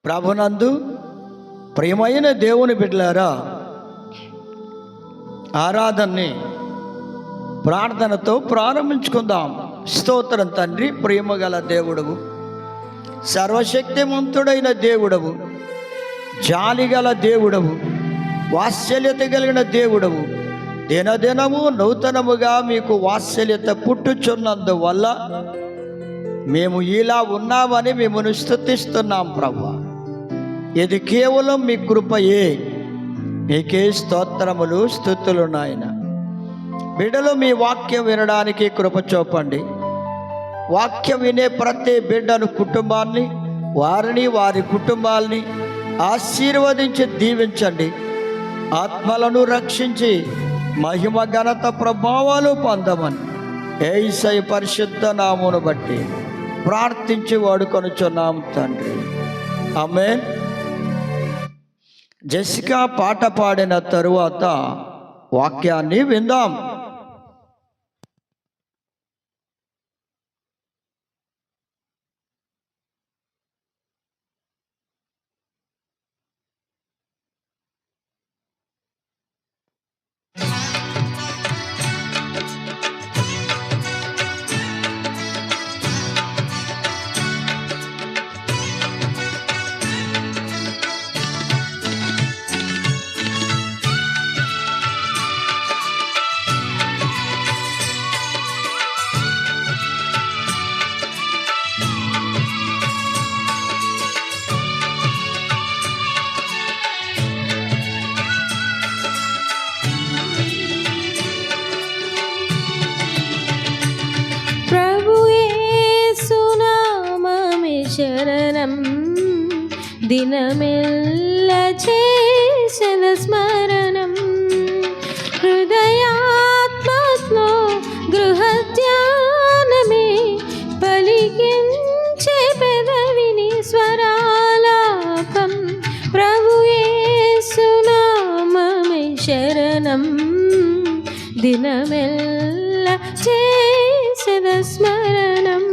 ప్రభునందు ప్రియమైన దేవుని బిడ్డలారా, ఆరాధనని ప్రార్థనతో ప్రారంభించుకుందాం. స్తోత్రం తండ్రి, ప్రేమగల దేవుడవు, సర్వశక్తిమంతుడైన దేవుడవు, జాలిగల దేవుడవు, వాత్సల్యత కలిగిన దేవుడవు. దినదినము నూతనముగా మీకు వాత్సల్యత పుట్టుచున్నందువల్ల మేము ఇలా ఉన్నామని మిమ్మల్ని స్తుతిస్తున్నాం ప్రభువా. ఇది కేవలం మీ కృపయే. మీకే స్తోత్రములు, స్తుతులు నాయన. బిడ్డలు మీ వాక్యం వినడానికి కృప చూపండి. వాక్యం వినే ప్రతి బిడ్డను, కుటుంబాన్ని, వారిని వారి కుటుంబాలని ఆశీర్వదించి దీవించండి. ఆత్మలను రక్షించి మహిమ ఘనత ప్రభావాలు పొందమని యేసయ్య పరిశుద్ధ నామమును బట్టి ప్రార్థించి వాడుకొనుచున్నాం తండ్రి, ఆమేన్. జెసికా పాట పాడిన తరువాత వాక్యాన్ని విందాం. శరణం దినమెల్ల చేసిన స్మరణం, హృదయాత్మలో గృహధ్యానమే పలికించే పెదవిని స్వరాలాపం. ప్రభు యేసు నామమే శరణం దినమెల్ల చేసిన స్మరణం.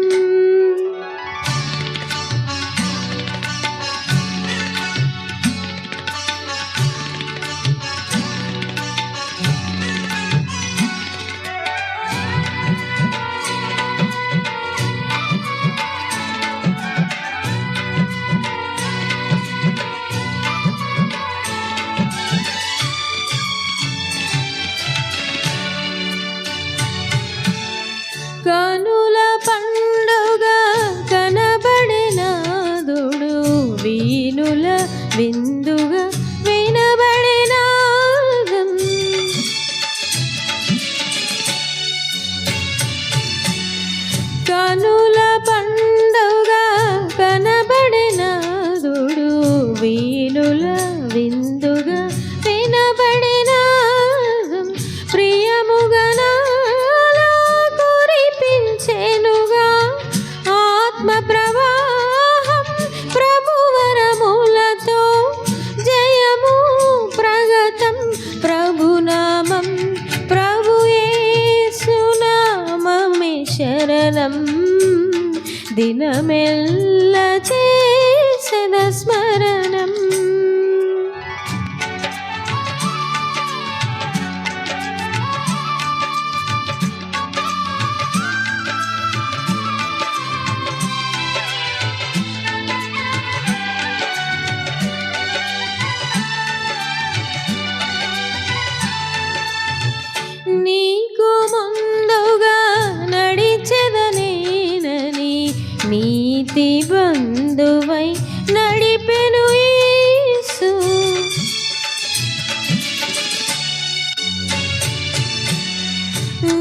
కనుల పండుగ కనబడినాదుడు, వీనుల విందుగా వినబడినాదం. కనుల పండుగ కనబడినాదుడు, వీనుల విందుగా వినబడినాదం. ప్రియముగా ఆత్మ ప్రవాహం ప్రభువరములతో జయము ప్రగతం ప్రభునామం. ప్రభు యేసు నామమే శరణం దినమెల్ల చేసిన స్మరణం. నీకు ముందుగా నడిచెదనేనని నీతి బంధువై నడిపెను యేసు.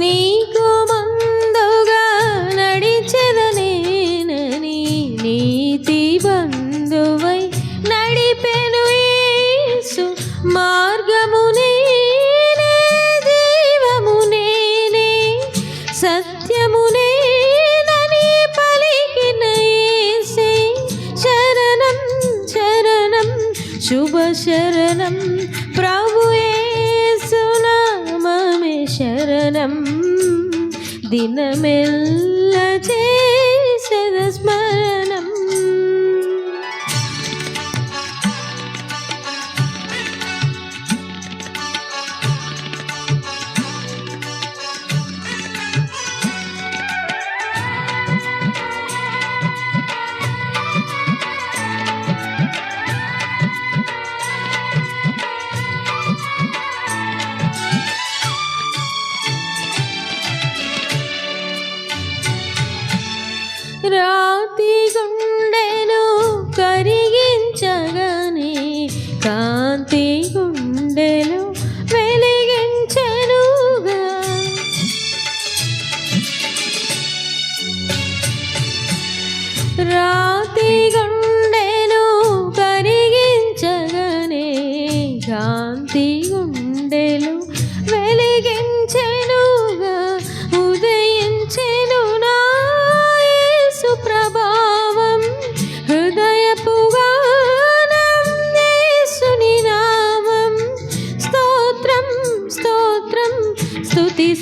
నీకు ముందుగా నడిచెదనేనని నీతి బంధువై నడిపెను యేసు. మార్గము నేనే, జీవము నేనే, సత్యము నేనని పలికిన యేసే శరణం శరణం శుభ శరణం. ప్రభు యేసు నామమే శరణం దినమెల్ల చేసిన స్మరణం.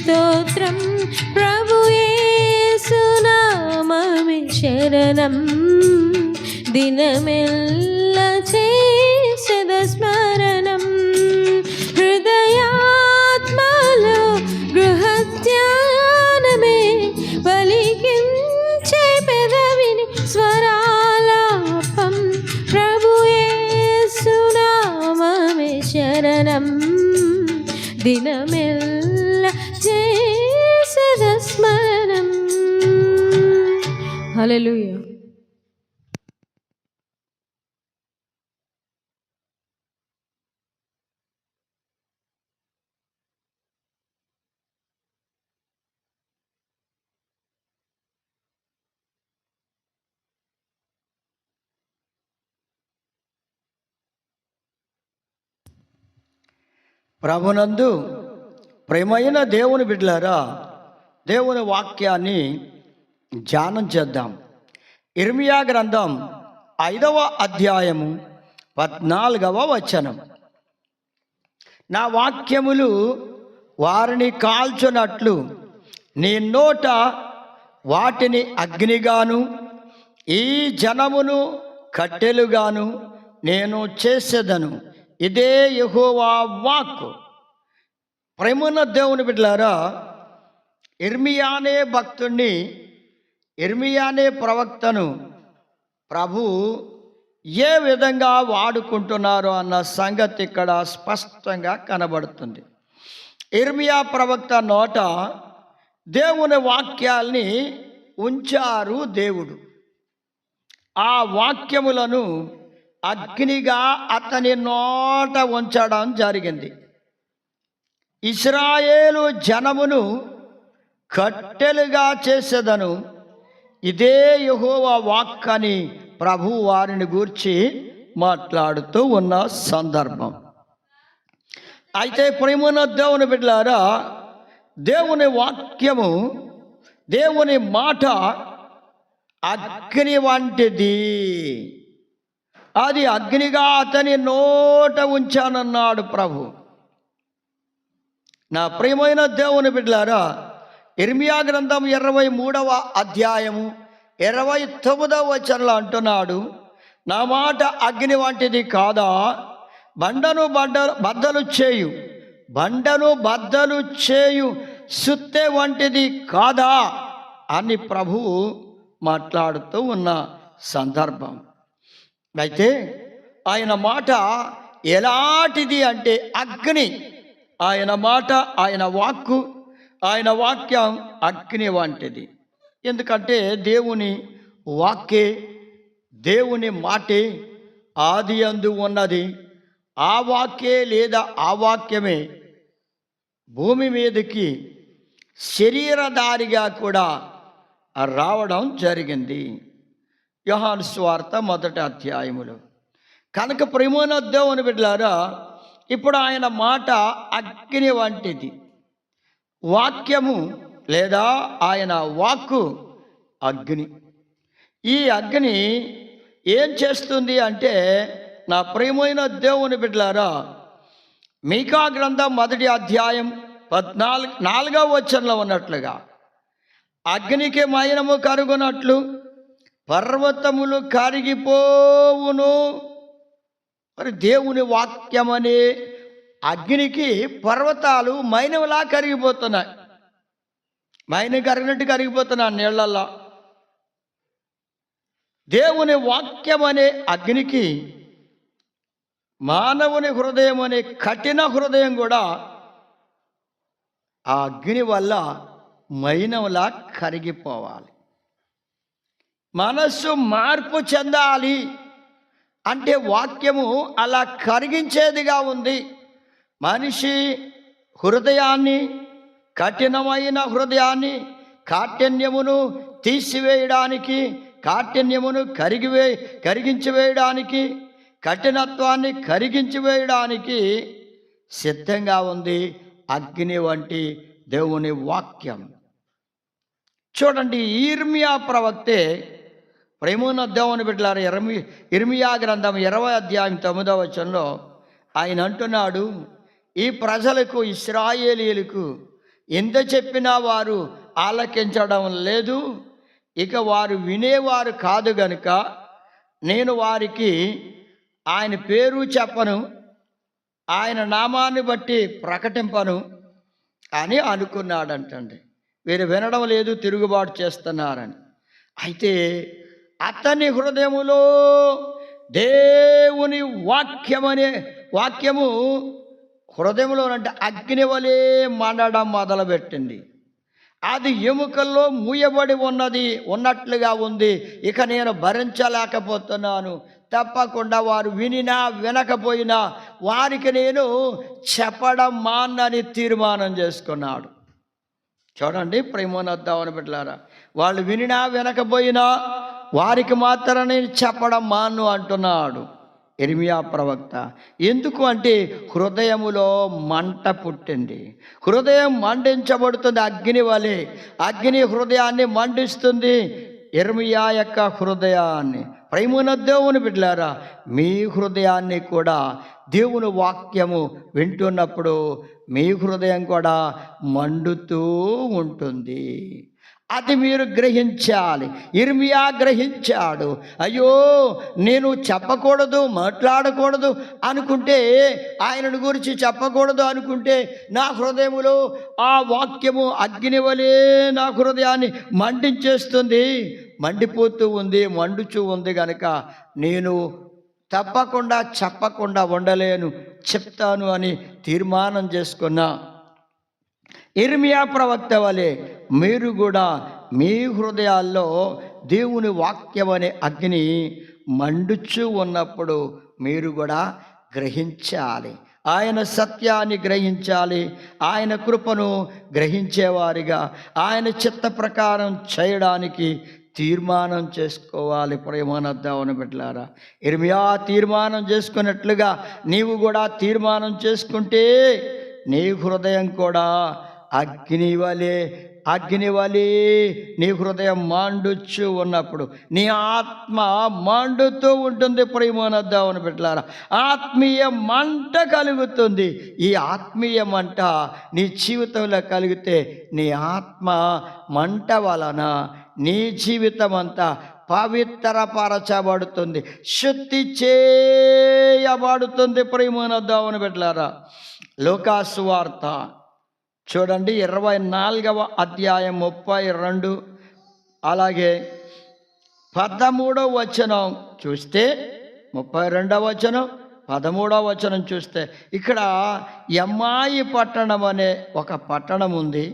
స్తోత్రం ప్రభు యేసు నామమే శరణం దినమెల్ల చేసెద స్మరణం హృదయాత్మలో గృహధ్యానమే పలికించే పెదవిని స్వరాలాపం ప్రభు యేసు నామమే శరణం దినమెల్ల చేసెద స్మరణం. హల్లెలూయా. ప్రభునందు ప్రేమైన దేవుని బిడ్డలారా, దేవుని వాక్యాన్ని ధ్యానం చేద్దాం. ఇర్మియా గ్రంథం 5వ అధ్యాయము 14వ వచనం. నా వాక్యములు వారిని కాల్చునట్లు నీ నోట వాటిని అగ్నిగాను ఈ జనమును కట్టెలుగాను నేను చేసేదను. ఇదే యెహోవా వాక్కు. ప్రేమన్న దేవుని బిడ్డలారా, ఇర్మియానే భక్తుణ్ణి, ఇర్మియానే ప్రవక్తను ప్రభు ఏ విధంగా వాడుకుంటున్నారో అన్న సంగతి ఇక్కడ స్పష్టంగా కనబడుతుంది. ఇర్మియా ప్రవక్త నోట దేవుని వాక్యాల్ని ఉంచారు దేవుడు. ఆ వాక్యములను అగ్నిగా అతని నోట ఉంచడం జరిగింది. ఇశ్రాయేలు జనమును కట్టెలుగా చేసేదను, ఇదే యెహోవా వాక్ అని ప్రభు వారిని గూర్చి మాట్లాడుతూ ఉన్న సందర్భం. అయితే ప్రేమన్న దేవుని బిడ్డలారా, దేవుని వాక్యము, దేవుని మాట అగ్ని వంటిది. అది అగ్నిగా అతని నోట ఉంచానన్నాడు ప్రభు. నా ప్రియమైన దేవుని బిడ్డలారా, ఇర్మియా గ్రంథం 23వ అధ్యాయము 29వ వచనంలో అంటున్నాడు, నా మాట అగ్ని వంటిది కాదా, బండను బద్దలు చేయు సుత్తె వంటిది కాదా అని ప్రభువు మాట్లాడుతూ ఉన్న సందర్భం. అయితే ఆయన మాట ఎలాంటిది అంటే అగ్ని. ఆయన మాట, ఆయన వాక్కు, ఆయన వాక్యం అగ్ని వంటిది. ఎందుకంటే దేవుని వాక్కే, దేవుని మాటే ఆది యందు ఉన్నది. ఆ వాక్యే లేదా ఆ వాక్యమే భూమి మీదకి శరీరధారిగా కూడా రావడం జరిగింది. యోహాను సువార్త 1వ అధ్యాయములో. కనుక ప్రేమన్న దేవుని బిడ్డలారా, ఇప్పుడు ఆయన మాట అగ్ని వంటిది. వాక్యము లేదా ఆయన వాక్కు అగ్ని. ఈ అగ్ని ఏం చేస్తుంది అంటే, నా ప్రియమైన దేవుని బిడ్డలారా, మీకా గ్రంథం 1వ అధ్యాయం 4వ వచనంలో ఉన్నట్లుగా, అగ్నికి మైనము కరుగునట్లు పర్వతములు కరిగిపోవును. మరి దేవుని వాక్యం అనే అగ్నికి పర్వతాలు మైనములా కరిగిపోతున్నాయి. మైనం కరిగినట్టు కరిగిపోతున్నాయి నీళ్ళల్లో. దేవుని వాక్యం అనే అగ్నికి మానవుని హృదయం అనే కఠిన హృదయం కూడా ఆ అగ్ని వల్ల మైనంలా కరిగిపోవాలి. మనస్సు మార్పు చెందాలి అంటే వాక్యము అలా కరిగించేదిగా ఉంది. మనిషి హృదయాన్ని, కఠినమైన హృదయాన్ని, కాఠిన్యమును తీసివేయడానికి, కాఠిన్యమును కరిగించి వేయడానికి, కఠినత్వాన్ని కరిగించి వేయడానికి సిద్ధంగా ఉంది అగ్ని వంటి దేవుని వాక్యం. చూడండి, ఇర్మియా ప్రవక్తే, ప్రేమన్న దేవుని బిడ్డలారా, ఇర్మియా గ్రంథం 20వ అధ్యాయం 9వ వచనంలో ఆయన అంటున్నాడు, ఈ ప్రజలకు, ఇశ్రాయేలీయులకు ఎంత చెప్పినా వారు ఆలకించడం లేదు. ఇక వారు వినేవారు కాదు గనుక నేను వారికి ఆయన పేరు చెప్పను, ఆయన నామాన్ని బట్టి ప్రకటింపను అని అనుకున్నాడంటండి. వీరు వినడం లేదు, తిరుగుబాటు చేస్తున్నారని. అయితే అతని హృదయములో దేవుని వాక్యము హృదయంలోనంటే అగ్ని వలె మండడం మొదలుపెట్టింది. అది ఎముకల్లో మూయబడి ఉన్నట్లుగా ఉంది. ఇక నేను భరించలేకపోతున్నాను, తప్పకుండా వారు వినినా వినకపోయినా వారికి నేను చెప్పడం మానని తీర్మానం చేసుకున్నాడు. చూడండి ప్రేమోన్నద్దామని బిడ్డలారా, వాళ్ళు వినినా వినకపోయినా వారికి మాత్రం నేను చెప్పడం మాను అంటున్నాడు ఇర్మియా ప్రవక్త. ఎందుకు అంటే హృదయములో మంట పుట్టింది. హృదయం మండించబడుతుంది అగ్ని వలె. అగ్ని హృదయాన్ని మండిస్తుంది, ఇర్మియా యొక్క హృదయాన్ని. ప్రేమన దేవుని బిడ్డలారా, మీ హృదయాన్ని కూడా దేవుని వాక్యము వింటున్నప్పుడు మీ హృదయం కూడా మండుతూ ఉంటుంది. అది మీరు గ్రహించాలి. ఇర్మియా గ్రహించాడు. అయ్యో, నేను చెప్పకూడదు, మాట్లాడకూడదు అనుకుంటే, ఆయనను గురించి చెప్పకూడదు అనుకుంటే నా హృదయములో ఆ వాక్యము అగ్ని వలె నా హృదయాన్ని మండించేస్తుంది, మండిపోతూ ఉంది, మండుచూ ఉంది. కనుక నేను తప్పకుండా చెప్పకుండా ఉండలేను, చెప్తాను అని తీర్మానం చేసుకున్నా. ఇర్మియా ప్రవక్త వలె మీరు కూడా మీ హృదయాల్లో దేవుని వాక్యం అనే అగ్ని మండుచూ ఉన్నప్పుడు మీరు కూడా గ్రహించాలి. ఆయన సత్యాన్ని గ్రహించాలి. ఆయన కృపను గ్రహించేవారిగా ఆయన చిత్త ప్రకారం చేయడానికి తీర్మానం చేసుకోవాలి. ప్రేమానద్దామని బిడ్డలారా, ఇర్మియా తీర్మానం చేసుకున్నట్లుగా నీవు కూడా తీర్మానం చేసుకుంటే నీ హృదయం కూడా అగ్ని వలె నీ హృదయం మండుచు ఉన్నప్పుడు నీ ఆత్మ మండుతూ ఉంటుంది. ప్రేమానద్దామని బిడ్డలారా, ఆత్మీయ మంట కలుగుతుంది. ఈ ఆత్మీయ మంట నీ జీవితంలో కలిగితే నీ ఆత్మ మంట వలన నీ జీవితం అంతా పవిత్రపరచబడుతుంది, శుద్ధి చేయబడుతుంది. ప్రేమానద్దామని బిడ్డలారా, లూకాసు వార్త చూడండి 24వ అధ్యాయం 32 అలాగే 13వ వచనం చూస్తే, 32వ వచనం 13వ వచనం చూస్తే ఇక్కడ ఎమ్మాయి పట్టణం అనే ఒక పట్టణం ఉంది.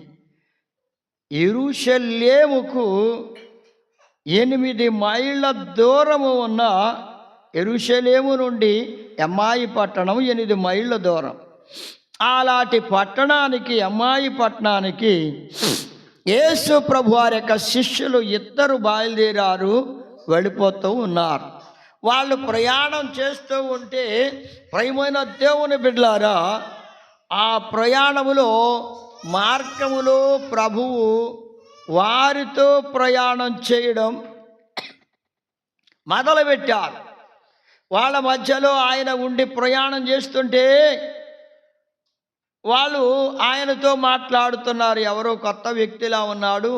యెరూషలేముకు 8 మైళ్ళ దూరము ఉన్న, యెరూషలేము నుండి ఎమ్మాయి పట్టణం 8 మైళ్ళ దూరం. అలాంటి పట్టణానికి, అమ్మాయి పట్టణానికి యేసు ప్రభువారి యొక్క శిష్యులు 2 బయలుదేరారు, వెళ్ళిపోతూ ఉన్నారు. వాళ్ళు ప్రయాణం చేస్తూ ఉంటే, ప్రియమైన దేవుని బిడ్డలారా, ఆ ప్రయాణములో మార్గములో ప్రభువు వారితో ప్రయాణం చేయడం మొదలుపెట్టారు. వాళ్ళ మధ్యలో ఆయన ఉండి ప్రయాణం చేస్తుంటే వాళ్ళు ఆయనతో మాట్లాడుతున్నారు. ఎవరో కొత్త వ్యక్తిలా ఉన్నాడు,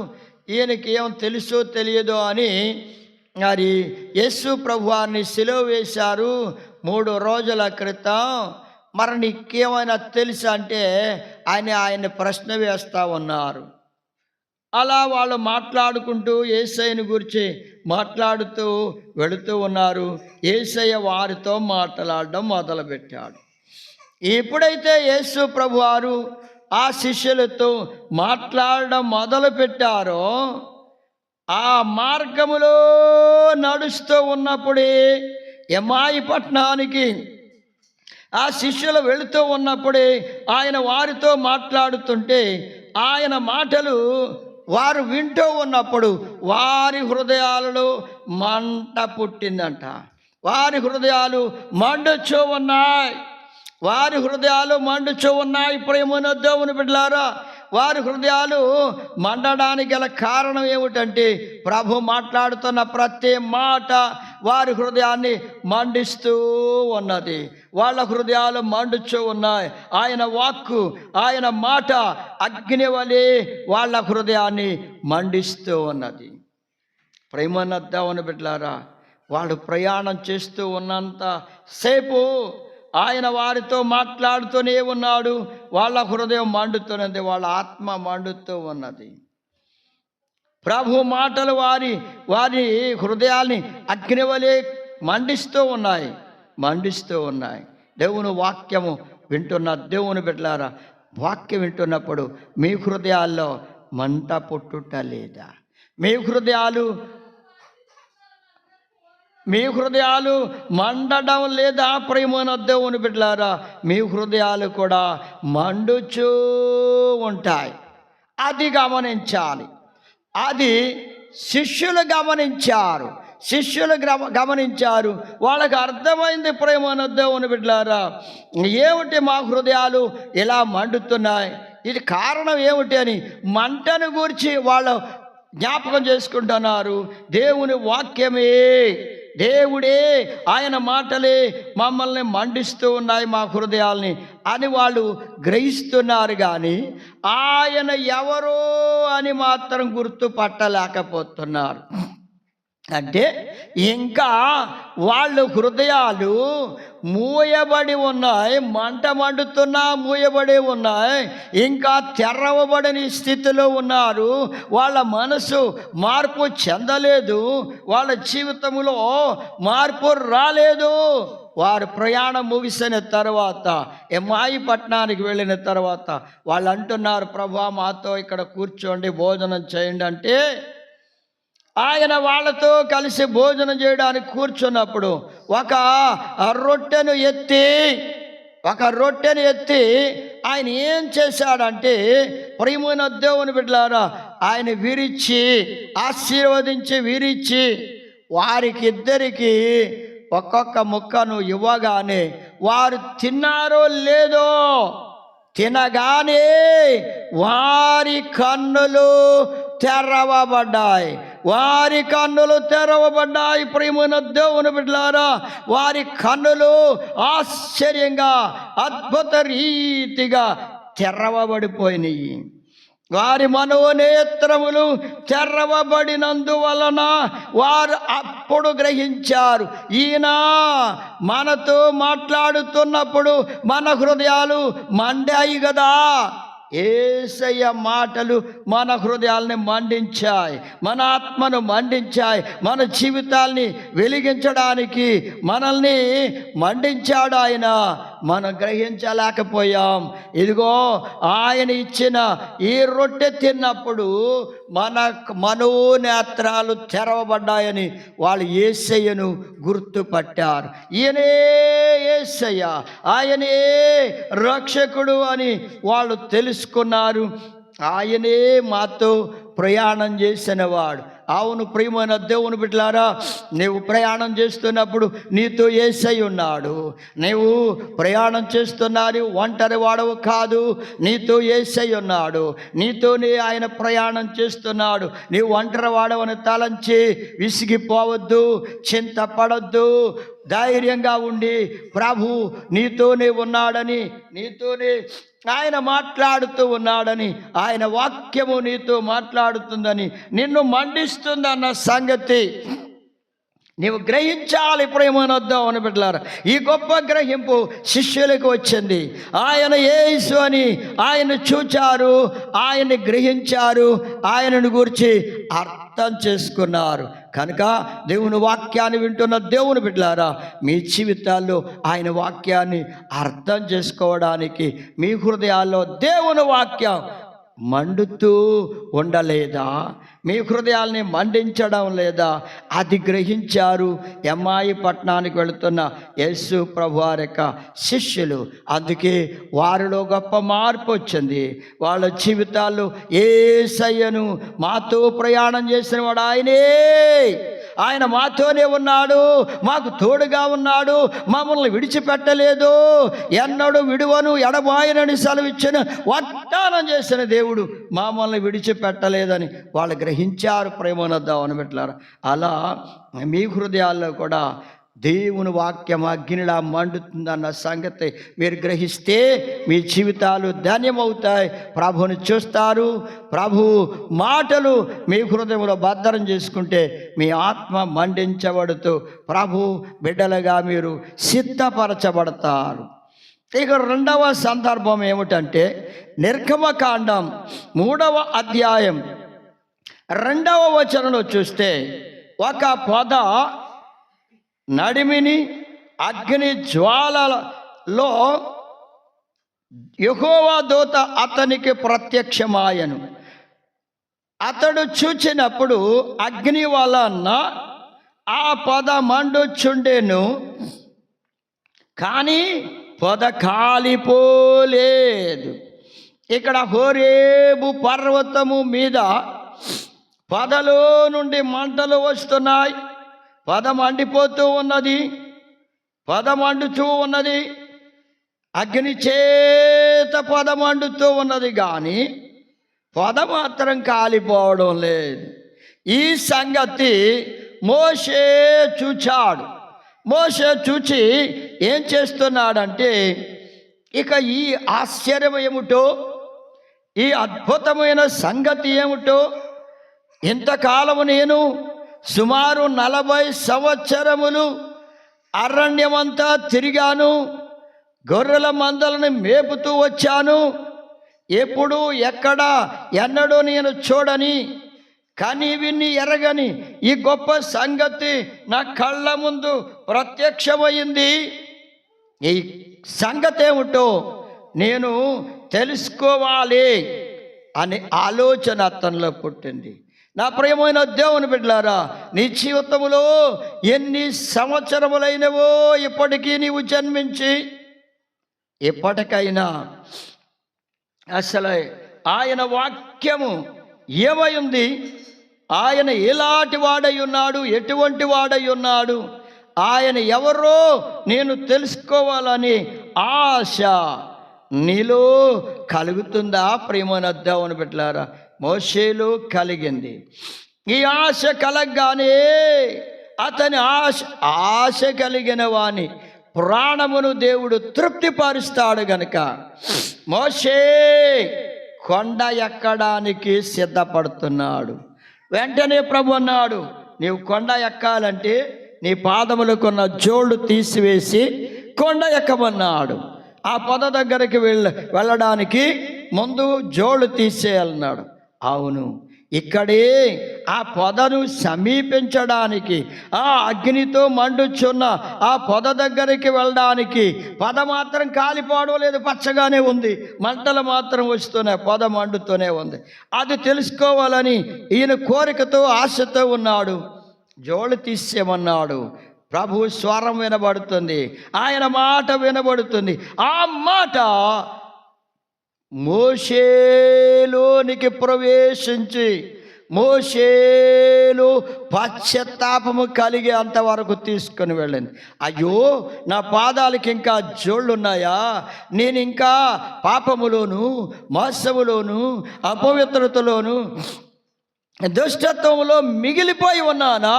ఈయనకి ఏం తెలుసో తెలియదో అని. మరి యేసు ప్రభువారిని సిలువ వేశారు 3 రోజుల క్రితం, మరి నీకేమైనా తెలుసా అంటే ఆయన్ని ప్రశ్న వేస్తూ ఉన్నారు. అలా వాళ్ళు మాట్లాడుకుంటూ యేసయ్యను గురించి మాట్లాడుతూ వెళుతూ ఉన్నారు. యేసయ్య వారితో మాట్లాడడం మొదలుపెట్టాడు. ఎప్పుడైతే యేసు ప్రభువారు ఆ శిష్యులతో మాట్లాడడం మొదలుపెట్టారో, ఆ మార్గములో నడుస్తూ ఉన్నప్పుడే ఎమ్మాయి పట్టణానికి ఆ శిష్యులు వెళుతూ ఉన్నప్పుడే ఆయన వారితో మాట్లాడుతుంటే, ఆయన మాటలు వారు వింటూ ఉన్నప్పుడు వారి హృదయాలలో మంట పుట్టిందంట. వారి హృదయాలు మండుచూ ఉన్నాయి. ప్రేమన దేవుని బిడ్డలారా, వారి హృదయాలు మండడానికి గల కారణం ఏమిటంటే ప్రభు మాట్లాడుతున్న ప్రతి మాట వారి హృదయాన్ని మండిస్తూ ఉన్నది. వాళ్ళ హృదయాలు మండుచూ ఉన్నాయి. ఆయన వాక్కు, ఆయన మాట అగ్ని వలె వాళ్ళ హృదయాన్ని మండిస్తూ ఉన్నది. ప్రేమన్న దేవుని బిడ్డలారా, వాళ్ళు ప్రయాణం చేస్తూ ఉన్నంత సేపు ఆయన వారితో మాట్లాడుతూనే ఉన్నాడు. వాళ్ళ హృదయం మండుతున్నది, వాళ్ళ ఆత్మ మండుతూ ఉన్నది. ప్రభు మాటలు వారి హృదయాల్ని అగ్ని వలె మండిస్తూ ఉన్నాయి. దేవుని వాక్యము వింటున్న దేవుని బిడ్డలారా, వాక్యం వింటున్నప్పుడు మీ హృదయాల్లో మంట పుట్టుట లేదా? మీ హృదయాలు మండడం లేదా? ప్రేమైన దేవుని బిడ్డలారా, మీ హృదయాలు కూడా మండుచూ ఉంటాయి. అది గమనించాలి. అది శిష్యులు గమనించారు. వాళ్ళకి అర్థమైంది. ప్రేమైన దేవుని బిడ్డలారా, ఏమిటి మా హృదయాలు ఇలా మండుతున్నాయి, ఇది కారణం ఏమిటి అని మంటను గురించి వాళ్ళు జ్ఞాపకం చేసుకుంటున్నారు. దేవుని వాక్యమే, దేవుడే, ఆయన మాటలే మమ్మల్ని మండిస్తూ ఉన్నాయి, మా హృదయాల్ని అని వాళ్ళు గ్రహిస్తున్నారు. కానీ ఆయన ఎవరో అని మాత్రం గుర్తుపట్టలేకపోతున్నారు. అంటే ఇంకా వాళ్ళ హృదయాలు మూయబడి ఉన్నాయి, మంట మండుతున్నా మూయబడి ఉన్నాయి, ఇంకా తెరవబడని స్థితిలో ఉన్నారు. వాళ్ళ మనసు మార్పు చెందలేదు, వాళ్ళ జీవితంలో మార్పు రాలేదు. వారు ప్రయాణం ముగిసిన తర్వాత ఎమ్మాయి పట్టణానికి వెళ్ళిన తర్వాత వాళ్ళు అంటున్నారు, ప్రభువా మాతో ఇక్కడ కూర్చోండి, భోజనం చేయండి అంటే ఆయన వాళ్ళతో కలిసి భోజనం చేయడానికి కూర్చున్నప్పుడు ఒక రొట్టెను ఎత్తి ఆయన ఏం చేశాడంటే, ప్రియమైన దేవుని బిడ్డలారా, ఆయన ఆశీర్వదించి వారికిద్దరికి ఒక్కొక్క ముక్కను ఇవ్వగానే వారు తిన్నారో లేదో, తినగానే వారి కన్నులు తెరవబడ్డాయి. ప్రియమైన దేవుని బిడ్డలారా, వారి కన్నులు ఆశ్చర్యంగా అద్భుత రీతిగా తెరవబడిపోయినాయి. వారి మనోనేత్రములు తెరవబడినందువలన వారు అప్పుడు గ్రహించారు, ఈయన మనతో మాట్లాడుతున్నప్పుడు మన హృదయాలు మండాయి కదా. యేసయ్య మాటలు మన హృదయాల్ని మండించాయి, మన ఆత్మను మండించాయి, మన జీవితాల్ని వెలిగించడానికి మనల్ని మండించాడు ఆయన. మనం గ్రహించలేకపోయాం. ఇదిగో ఆయన ఇచ్చిన ఈ రొట్టె తిన్నప్పుడు మన మనోనేత్రాలు తెరవబడ్డాయని వాళ్ళు యేసయ్యను గుర్తుపట్టారు. ఈయనే యేసయ్య, ఆయనే రక్షకుడు అని వాళ్ళు తెలుసుకున్నారు. ఆయనే మాతో ప్రయాణం చేసినవాడు. అవును ప్రియమైన దేవుని బిడ్డలారా, నీవు ప్రయాణం చేస్తున్నప్పుడు నీతో యేసయ్య ఉన్నాడు. నీవు ప్రయాణం చేస్తున్నారు, ఒంటరి వాడవు కాదు, నీతో యేసయ్య ఉన్నాడు. నీతోనే ఆయన ప్రయాణం చేస్తున్నాడు. నీవు ఒంటరి వాడవని తలంచి విసిగిపోవద్దు, చింతపడద్దు. ధైర్యంగా ఉండి ప్రభు నీతోనే ఉన్నాడని, నీతోనే ఆయన మాట్లాడుతూ ఉన్నాడని, ఆయన వాక్యము నీతో మాట్లాడుతుందని, నిన్ను మండిస్తుందన్న సంగతి నీవు గ్రహించాలి. ప్రేమను వద్దామని బిడ్డలారా, ఈ గొప్ప గ్రహింపు శిష్యులకు వచ్చింది. ఆయన యేసు అని ఆయన చూచారు, ఆయన్ని గ్రహించారు, ఆయనను గురించి అర్థం చేసుకున్నారు. కనుక దేవుని వాక్యాన్ని వింటున్న దేవుని బిడ్డలారా, మీ జీవితాల్లో ఆయన వాక్యాన్ని అర్థం చేసుకోవడానికి మీ హృదయాల్లో దేవుని వాక్యం మండుతూ ఉండలేదా? మీ హృదయాల్ని మండించడం లేదా? అది గ్రహించారు ఎమ్మాయి పట్టణానికి వెళుతున్న యేసు ప్రభువారి యొక్క శిష్యులు. అందుకే వారిలో గొప్ప మార్పు వచ్చింది. వాళ్ళ జీవితాల్లో యేసయ్యను మాతో ప్రయాణం చేసిన వాడు ఆయనే, ఆయన మాతోనే ఉన్నాడు, మాకు తోడుగా ఉన్నాడు, మమ్మల్ని విడిచిపెట్టలేదు, ఎన్నడూ విడువను ఎడబాయనని సెలవిచ్చిన వాగ్దానం చేసిన దేవుడు మమ్మల్ని విడిచిపెట్టలేదని వాళ్ళు గ్రహించారు. ప్రేమనద్దామని పెట్టారు. అలా మీ హృదయాల్లో కూడా దేవుని వాక్యం అగ్నిలా మండుతుందన్న సంగతి మీరు గ్రహిస్తే మీ జీవితాలు ధన్యమవుతాయి. ప్రభువుని చూస్తారు. ప్రభు మాటలు మీ హృదయంలో భద్రం చేసుకుంటే మీ ఆత్మ మండించబడుతూ ప్రభు బిడ్డలుగా మీరు సిద్ధపరచబడతారు. ఇక రెండవ సందర్భం ఏమిటంటే నిర్గమకాండం 3వ అధ్యాయం 2వ వచనంలో చూస్తే ఒక పొద నడిమిని అగ్ని జ్వాలలో యెహోవా దూత అతనికి ప్రత్యక్షమాయను. అతడు చూచినప్పుడు అగ్ని వలన ఆ పొద మండుచుండెను, కానీ పొద కాలిపోలేదు. ఇక్కడ హోరేబు పర్వతము మీద పొదలో నుండి మంటలు వస్తున్నాయి. పొద మండిపోతూ ఉన్నది, పొద మండుతూ ఉన్నది, అగ్ని చేత పొద మండుతూ ఉన్నది, కానీ పొద మాత్రం కాలిపోవడం లేదు. ఈ సంగతి మోషే చూచాడు. మోషే చూచి ఏం చేస్తున్నాడంటే, ఇక ఈ ఆశ్చర్యం ఏమిటో, ఈ అద్భుతమైన సంగతి ఏమిటో, ఇంతకాలము నేను సుమారు 40 సంవత్సరములు అరణ్యమంతా తిరిగాను, గొర్రెల మందలను మేపుతూ వచ్చాను, ఎప్పుడు ఎక్కడ ఎన్నడూ నేను చూడని కానీ విని ఎరగని ఈ గొప్ప సంగతి నా కళ్ళ ముందు ప్రత్యక్షమైంది. ఈ సంగతి ఏమిటో నేను తెలుసుకోవాలి అనే ఆలోచన అతనిలో పుట్టింది. నా ప్రియమైన దేవుని బిడ్డలారా, నీ జీవితంలో ఎన్ని సంవత్సరములైనవో ఇప్పటికీ నీవు జన్మించి, ఇప్పటికైనా అసలు ఆయన వాక్యము ఏమై ఉంది, ఆయన ఎలాంటి వాడై ఉన్నాడు, ఎటువంటి వాడై ఉన్నాడు, ఆయన ఎవరో నేను తెలుసుకోవాలని ఆశ నీలో కలుగుతుందా? ప్రియమైన దేవుని బిడ్డలారా, మోషేలో కలిగింది. ఈ ఆశ కలగగానే అతని ఆశ కలిగిన వాని ప్రాణమును దేవుడు తృప్తిపరుస్తాడు గనుక మోషే కొండ ఎక్కడానికి సిద్ధపడుతున్నాడు. వెంటనే ప్రభు అన్నాడు, నీవు కొండ ఎక్కాలంటే నీ పాదములకున్న జోళ్ళు తీసివేసి కొండ ఎక్కమన్నాడు. ఆ పొద దగ్గరికి వెళ్ళడానికి ముందు జోళ్ళు తీసేయాలన్నాడు. అవును, ఇక్కడే ఆ పొదను సమీపించడానికి, ఆ అగ్నితో మండుచున్న ఆ పొద దగ్గరికి వెళ్ళడానికి, పొద మాత్రం కాలిపోవడం లేదు, పచ్చగానే ఉంది, మంటలు మాత్రం వస్తున్నాయి, పొద మండుతూనే ఉంది. అది తెలుసుకోవాలని ఈయన కోరికతో ఆశతో ఉన్నాడు. జోళ్ళు తీసేయమన్నాడు. ప్రభు స్వరం వినబడుతుంది, ఆయన మాట వినబడుతుంది. ఆ మాట మోషేలోనికి ప్రవేశించి మోషేలో పశ్చాత్తాపము కలిగే అంతవరకు తీసుకొని వెళ్ళింది. అయ్యో, నా పాదాలకి ఇంకా జోళ్ళున్నాయా? నేను ఇంకా పాపములోను, మోసములోను, అపవిత్రతలోను, దుష్టత్వంలో మిగిలిపోయి ఉన్నానా?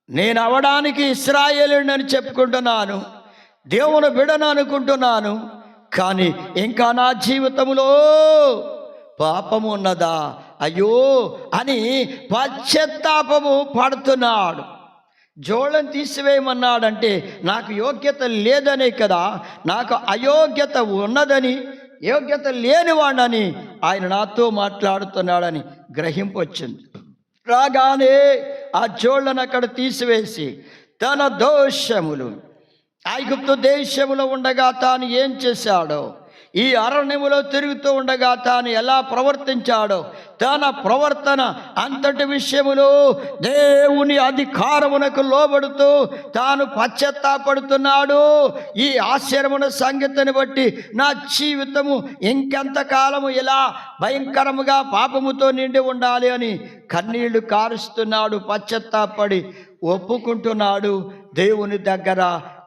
నేను అవడానికి ఇశ్రాయేలుని చెప్పుకుంటున్నాను, దేవుని బిడ్డను అనుకుంటున్నాను, కానీ ఇంకా నా జీవితంలో పాపము ఉన్నదా? అయ్యో అని పశ్చాత్తాపము పడుతున్నాడు. జోళ్ళని తీసివేయమన్నాడంటే నాకు యోగ్యత లేదనే కదా, నాకు అయోగ్యత ఉన్నదని, యోగ్యత లేనివాడని ఆయన నాతో మాట్లాడుతున్నాడని గ్రహింపు వచ్చింది. రాగానే ఆ జోళ్ళను అక్కడ తీసివేసి తన దోషములు, ఐగుప్తు దేశములో ఉండగా తాను ఏం చేశాడో, ఈ అరణ్యములో తిరుగుతూ ఉండగా తాను ఎలా ప్రవర్తించాడో, తన ప్రవర్తన అంతటి విషయములో దేవుని అధికారమునకు లోబడుతూ తాను పశ్చాత్తాపడుతున్నాడు. ఈ ఆశ్చర్యమున సంగతిని బట్టి నా జీవితము ఇంకెంతకాలము ఇలా భయంకరముగా పాపముతో నిండి ఉండాలి అని కన్నీళ్లు కారుస్తున్నాడు. పశ్చాత్తాపడి ఒప్పుకుంటున్నాడు. దేవుని దగ్గర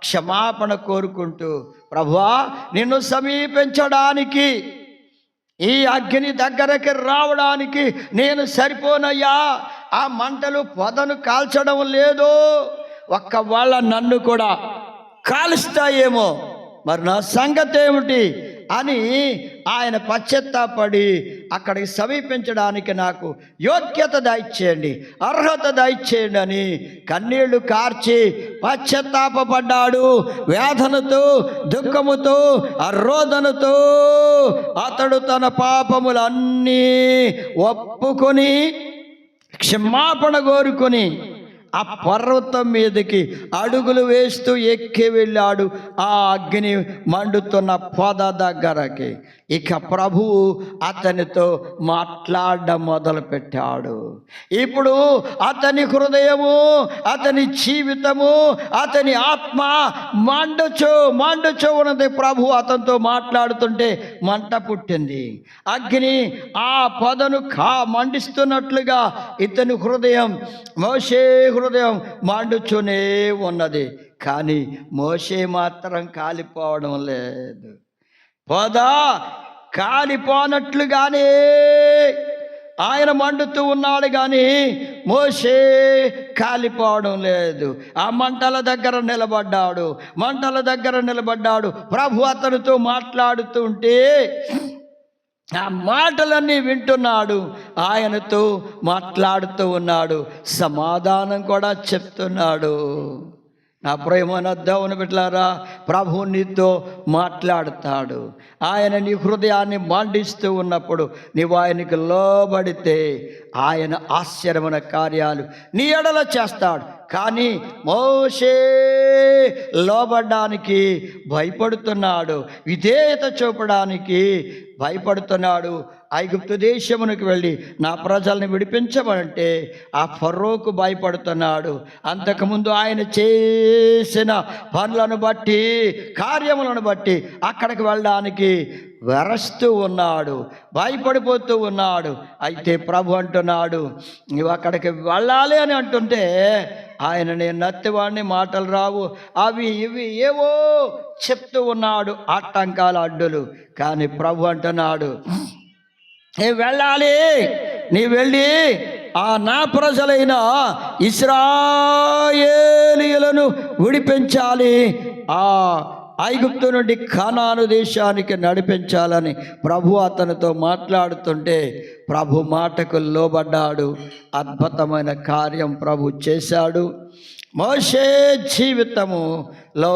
క్షమాపణ కోరుకుంటూ, ప్రభువా, నిన్ను సమీపించడానికి, ఈ అగ్ని దగ్గరికి రావడానికి నేను సరిపోనయ్యా. ఆ మంటలు పొదను కాల్చడం లేదు, ఒక్కవేళ నన్ను కూడా కాలుస్తాయేమో, మరి నా సంగతి ఏమిటి అని ఆయన పశ్చాత్తాపడి అక్కడికి సమీపించడానికి నాకు యోగ్యత దయచేయండి, అర్హత దయచేయండి అని కన్నీళ్లు కార్చి పశ్చాత్తాపడ్డాడు. వేదనతో, దుఃఖముతో, రోదనతో అతడు తన పాపములన్నీ ఒప్పుకొని క్షమాపణ కోరుకొని ఆ పర్వతం మీదకి అడుగులు వేస్తూ ఎక్కి వెళ్ళాడు. ఆ అగ్ని మండుతున్న పొద దగ్గరకి. ఇక ప్రభువు అతనితో మాట్లాడడం మొదలుపెట్టాడు. ఇప్పుడు అతని హృదయము, అతని జీవితము, అతని ఆత్మ మండుచు ఉన్నది. ప్రభు అతనితో మాట్లాడుతుంటే మంట పుట్టింది. అగ్ని ఆ పొదను మండిస్తున్నట్లుగా ఇతని హృదయం, మోషే హృదయం మండుచునే ఉన్నది. కానీ మోషే మాత్రం కాలిపోవడం లేదు. పొద కాలిపోనట్లుగానే ఆయన మండుతూ ఉన్నాడు, కానీ మోషే కాలిపోవడం లేదు. ఆ మంటల దగ్గర నిలబడ్డాడు. ప్రభు అతనితో మాట్లాడుతుంటే ఆ మాటలన్నీ వింటున్నాడు. ఆయనతో మాట్లాడుతూ ఉన్నాడు, సమాధానం కూడా చెప్తున్నాడు. నా ప్రియమైన దేవుని బిడ్డలారా, ప్రభు నీతో మాట్లాడతాడు. ఆయన నీ హృదయాన్ని మండిస్తూ ఉన్నప్పుడు నీవు ఆయనకు లోబడితే ఆయన ఆశ్చర్యమైన కార్యాలు నీ ఎడల చేస్తాడు. కానీ మోషే లోబడ్డానికి భయపడుతున్నాడు, విధేయత చూపడానికి భయపడుతున్నాడు. ఐగుప్తు దేశమునకు వెళ్ళి నా ప్రజల్ని విడిపించమంటే ఆ ఫరోకు భయపడుతున్నాడు. అంతకుముందు ఆయన చేసిన పనులను బట్టి, కార్యములను బట్టి అక్కడికి వెళ్ళడానికి వెరస్తూ ఉన్నాడు, భయపడిపోతూ ఉన్నాడు. అయితే ప్రభు అంటున్నాడు, నువ్వు అక్కడికి వెళ్ళాలి అని అంటుంటే ఆయన, నేను నత్తివాడిని, మాటలు రావు, అవి ఇవి ఏవో చెప్తూ ఉన్నాడు, ఆటంకాల అడ్డులు. కానీ ప్రభు అంటున్నాడు, నీ వెళ్ళాలి, నీ వెళ్ళి ఆ నా ప్రజలైన ఇశ్రాయేలీయులను విడిపించాలి, ఆ ఐగుప్తు నుండి కానాను దేశానికి నడిపించాలని ప్రభు అతనితో మాట్లాడుతుంటే ప్రభు మాటకు లోబడ్డాడు. అద్భుతమైన కార్యం ప్రభు చేశాడు. మోషే జీవితములో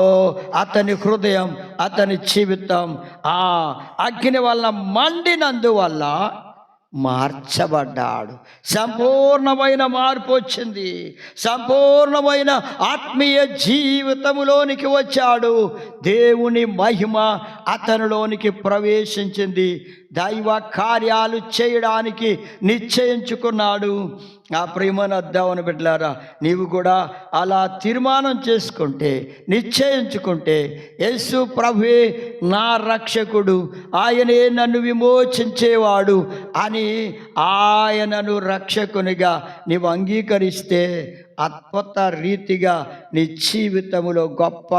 అతని హృదయం, అతని జీవితం ఆ అగ్ని వల్ల మండినందువల్ల మార్చబడ్డాడు. సంపూర్ణమైన మార్పు వచ్చింది. సంపూర్ణమైన ఆత్మీయ జీవితములోనికి వచ్చాడు. దేవుని మహిమ అతనిలోనికి ప్రవేశించింది. దైవ కార్యాలు చేయడానికి నిశ్చయించుకున్నాడు. నా ప్రియమైన దేవుని బిడ్డలారా, నీవు కూడా అలా తీర్మానం చేసుకుంటే, నిశ్చయించుకుంటే, యేసు ప్రభువే నా రక్షకుడు, ఆయనే నన్ను విమోచించేవాడు అని ఆయనను రక్షకునిగా నీవు అంగీకరిస్తే అద్భుత రీతిగా నీ జీవితంలో గొప్ప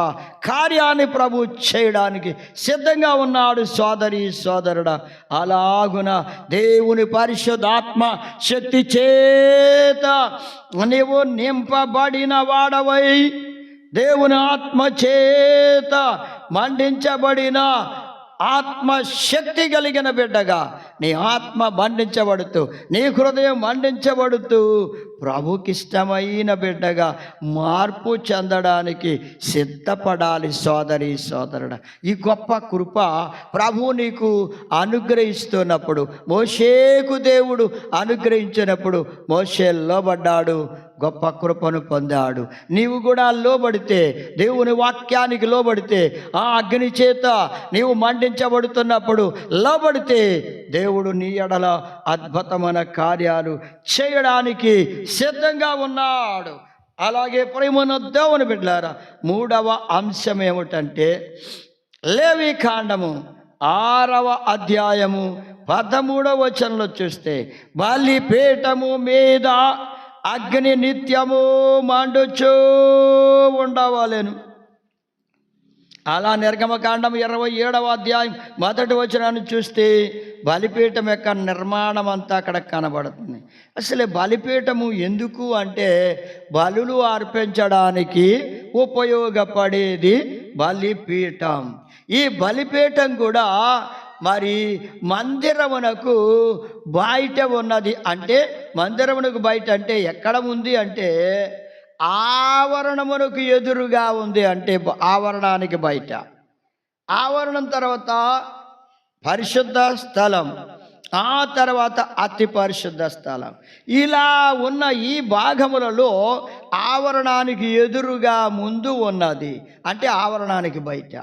కార్యాన్ని ప్రభు చేయడానికి సిద్ధంగా ఉన్నాడు. సోదరి సోదరుడా, అలాగున దేవుని పరిశుద్ధాత్మ శక్తి చేత నీవు నింపబడిన వాడవై, దేవుని ఆత్మ చేత మండించబడిన ఆత్మశక్తి కలిగిన బిడ్డగా నీ ఆత్మ మండించబడుతూ, నీ హృదయం మండించబడుతూ ప్రభుకిష్టమైన బిడ్డగా మార్పు చెందడానికి సిద్ధపడాలి. సోదరి సోదరుడా, ఈ గొప్ప కృప ప్రభు నీకు అనుగ్రహిస్తున్నప్పుడు, మోషేకు దేవుడు అనుగ్రహించినప్పుడు మోషే లోబడ్డాడు. గొప్ప కృపను పొందాడు. నీవు కూడా లోబడితే, దేవుని వాక్యానికి లోబడితే, ఆ అగ్ని చేత నీవు మండించబడుతున్నప్పుడు లోబడితే దేవుడు నీ ఎడల అద్భుతమైన కార్యాలు చేయడానికి సిద్ధంగా ఉన్నాడు. అలాగే ప్రేమను దేవుని బిడ్డలారా, మూడవ అంశం ఏమిటంటే లేవీకాండము 6వ అధ్యాయము 13వ వచనంలో చూస్తే, బలిపీఠము మీద అగ్ని నిత్యము మండుచూ ఉండవలెను. అలా నిర్గమకాండం 27వ అధ్యాయం 1వ వచనాన్ని చూస్తే బలిపీఠం యొక్క నిర్మాణం అంతా అక్కడ కనబడుతుంది. అసలు బలిపీఠము ఎందుకు అంటే బలులు అర్పించడానికి ఉపయోగపడేది బలిపీఠం. ఈ బలిపీఠం కూడా మరి మందిరమునకు బయట ఉన్నది. అంటే మందిరమునకు బయట అంటే ఎక్కడ ఉంది అంటే ఆవరణమునకు ఎదురుగా ఉంది. అంటే ఆవరణానికి బయట, ఆవరణం తర్వాత పరిశుద్ధ స్థలం, ఆ తర్వాత అతి పరిశుద్ధ స్థలం. ఇలా ఉన్న ఈ భాగములలో ఆవరణానికి ఎదురుగా ముందు ఉన్నది, అంటే ఆవరణానికి బయట.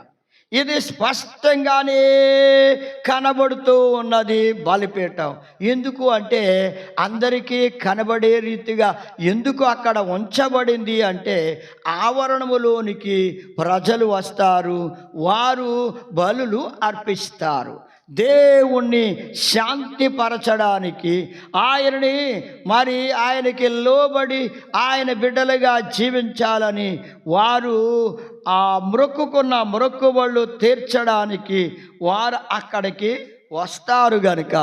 ఇది స్పష్టంగానే కనబడుతూ ఉన్నది బలిపీఠం. ఎందుకు అంటే అందరికీ కనబడే రీతిగా ఎందుకు అక్కడ ఉంచబడింది అంటే ఆవరణములోనికి ప్రజలు వస్తారు, వారు బలులు అర్పిస్తారు. దేవుణ్ణి శాంతిపరచడానికి, ఆయనని మరి ఆయనకి లోబడి ఆయన బిడ్డలుగా జీవించాలని వారు ఆ మొక్కుకున్న మొక్కుబళ్ళు తీర్చడానికి వారు అక్కడికి వస్తారు గనుక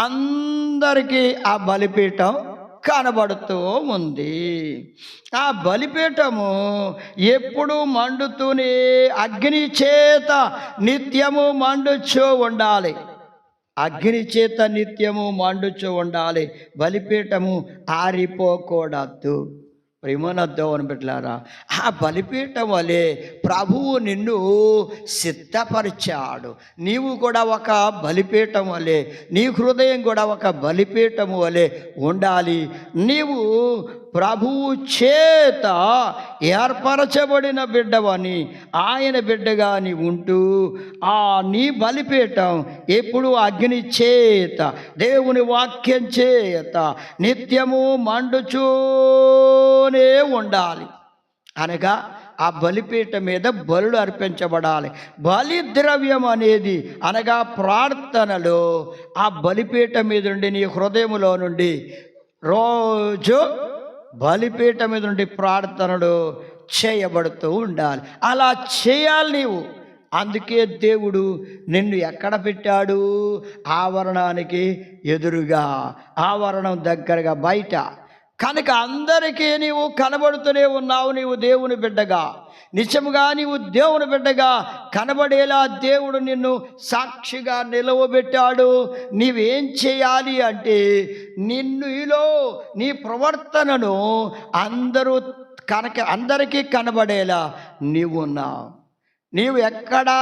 అందరికీ ఆ బలిపీఠం కనబడుతూ ఉంది. ఆ బలిపీఠము ఎప్పుడు మండుతూనే అగ్ని చేత నిత్యము మండుచూ ఉండాలి. అగ్ని చేత నిత్యము మండుచూ ఉండాలి. బలిపీఠము ఆరిపోకూడదు. ప్రేమనద్దోని బిడ్డలారా, ఆ బలిపీఠం వలె ప్రభువు నిన్ను సిద్ధపరిచాడు. నీవు కూడా ఒక బలిపీఠం వలె, నీ హృదయం కూడా ఒక బలిపీఠం వలె ఉండాలి. నీవు ప్రభువు చేత ఏర్పరచబడిన బిడ్డవని, ఆయన బిడ్డగా నీ ఉంటూ ఆ నీ బలిపీఠం ఎప్పుడు అగ్ని చేత, దేవుని వాక్యం చేత నిత్యము మండుచూనే ఉండాలి. అనగా ఆ బలిపీఠం మీద బలులు అర్పించబడాలి. బలి ద్రవ్యం అనేది అనగా ప్రార్థనలో ఆ బలిపీఠం మీద నుండి నీ హృదయములో నుండి రోజు బలిపీఠం మీద నుండి ప్రార్థనలు చేయబడుతూ ఉండాలి. అలా చేయాలి నీవు. అందుకే దేవుడు నిన్ను ఎక్కడ పెట్టాడు? ఆవరణానికి ఎదురుగా, ఆవరణం దగ్గరగా, బయట. కనుక అందరికీ నీవు కనబడుతూనే ఉన్నావు. నీవు దేవుని బిడ్డగా, నిజముగా నీవు దేవుని బిడ్డగా కనబడేలా దేవుడు నిన్ను సాక్షిగా నిలవబెట్టాడు. నీవేం చేయాలి అంటే నిన్నులో నీ ప్రవర్తనను అందరికీ కనబడేలా నీవు ఉన్నావు. నీవు ఎక్కడా